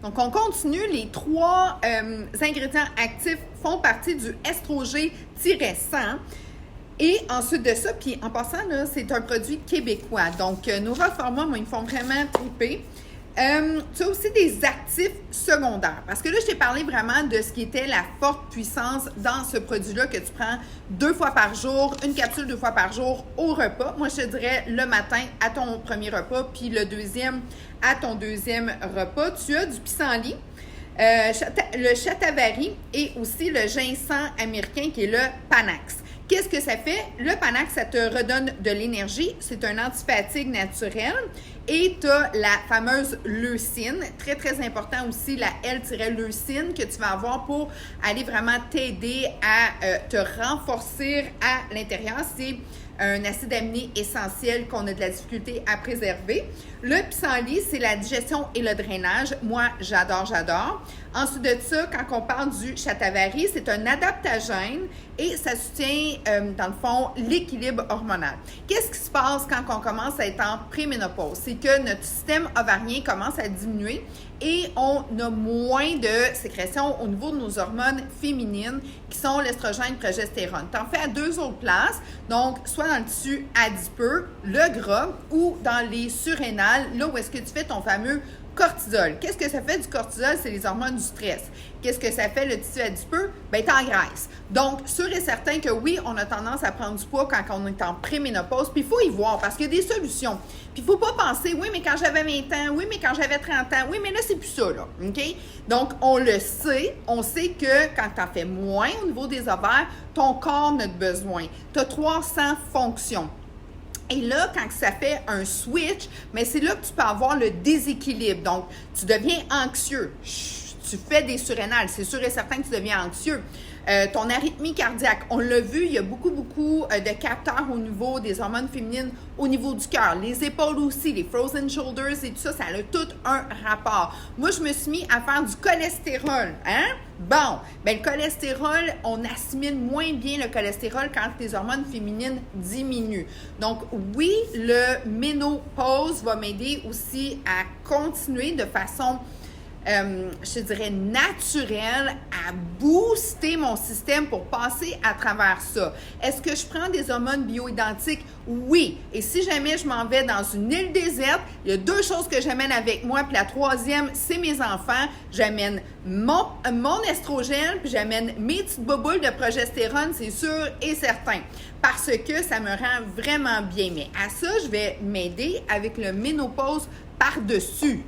Donc, on continue. Les trois ingrédients actifs font partie du estrogé-100. Et ensuite de ça, puis en passant, là, c'est un produit québécois. Donc, Nova Pharma, moi, ils me font vraiment triper. Tu as aussi des actifs secondaires. Parce que là, je t'ai parlé vraiment de ce qui était la forte puissance dans ce produit-là que tu prends 2 fois par jour, une capsule 2 fois par jour au repas. Moi, je te dirais le matin à ton premier repas, puis le deuxième à ton deuxième repas. Tu as du pissenlit, le shatavari et aussi le ginseng américain qui est le Panax. Qu'est-ce que ça fait? Le Panax, ça te redonne de l'énergie. C'est un antifatigue naturel. Et tu as la fameuse leucine. Très, très important aussi, la L-leucine que tu vas avoir pour aller vraiment t'aider à te renforcer à l'intérieur. C'est un acide aminé essentiel qu'on a de la difficulté à préserver. Le pissenlit, c'est la digestion et le drainage. Moi, j'adore, j'adore. Ensuite de ça, quand on parle du shatavari, c'est un adaptogène et ça soutient, dans le fond, l'équilibre hormonal. Qu'est-ce qui se passe quand on commence à être en préménopause? C'est que notre système ovarien commence à diminuer et on a moins de sécrétion au niveau de nos hormones féminines qui sont l'estrogène et progestérone. Tu en fais à 2 autres places, donc soit dans le tissu adipeux, le gras, ou dans les surrénales, là où est-ce que tu fais ton fameux cortisol. Qu'est-ce que ça fait du cortisol? C'est les hormones du stress. Qu'est-ce que ça fait le tissu adipeux? Bien, t'engraisses. Donc, sûr et certain que oui, on a tendance à prendre du poids quand on est en préménopause, puis il faut y voir parce qu'il y a des solutions. Puis il ne faut pas penser, oui, mais quand j'avais 20 ans, oui, mais quand j'avais 30 ans, oui, mais là, c'est plus ça, là. OK? Donc, on le sait. On sait que quand tu en fais moins au niveau des ovaires, ton corps n'a de besoin. Tu as 300 fonctions. Et là, quand ça fait un switch, mais c'est là que tu peux avoir le déséquilibre. Donc, tu deviens anxieux. Tu fais des surrénales. C'est sûr et certain que tu deviens anxieux. Ton arythmie cardiaque, on l'a vu, il y a beaucoup de capteurs au niveau des hormones féminines, au niveau du cœur. Les épaules aussi, les frozen shoulders et tout ça, ça a tout un rapport. Moi, je me suis mis à faire du cholestérol. Hein? Bon, bien, le cholestérol, on assimile moins bien le cholestérol quand les hormones féminines diminuent. Donc, oui, le ménopause va m'aider aussi à continuer de façon je te dirais naturel à booster mon système pour passer à travers ça. Est-ce que je prends des hormones bioidentiques? Oui. Et si jamais je m'en vais dans une île déserte, il y a 2 choses que j'amène avec moi. Puis la troisième, c'est mes enfants. J'amène mon estrogène, puis j'amène mes petites bouboules de progestérone, c'est sûr et certain. Parce que ça me rend vraiment bien. Mais à ça, je vais m'aider avec le ménopause par-dessus.